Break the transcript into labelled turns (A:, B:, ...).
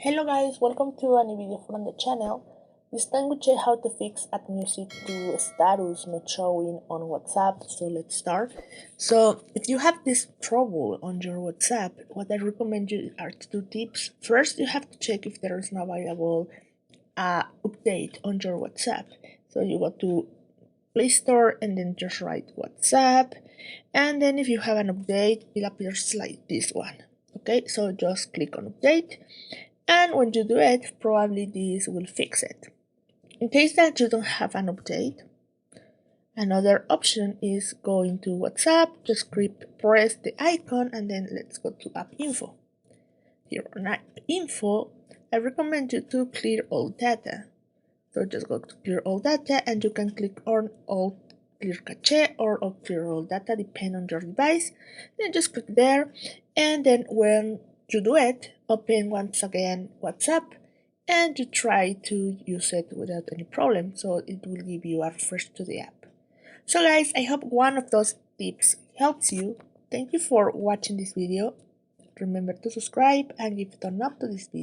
A: Hello guys, welcome to a new video from the channel. This time we check how to fix add music to status not showing on WhatsApp. So let's start. So if you have this trouble on your WhatsApp, what I recommend you are two tips. First, you have to check if there is an available update on your WhatsApp. So you go to Play Store and then just write WhatsApp, and then if you have an update, it appears like this one. Okay, so just click on update, and when you do it, probably this will fix it. In case that you don't have an update, another option is going to WhatsApp, just press the icon, and then let's go to app info. Here on app info, I recommend you to clear all data. So just go to clear all data, and you can click on all clear cache or all clear all data, depending on your device. Then just click there, and then when you do it, open once again WhatsApp, and you try to use it without any problem. So it will give you a refresh to the app. So guys, I hope one of those tips helps you. Thank you for watching this video. Remember to subscribe and give a thumb up to this video.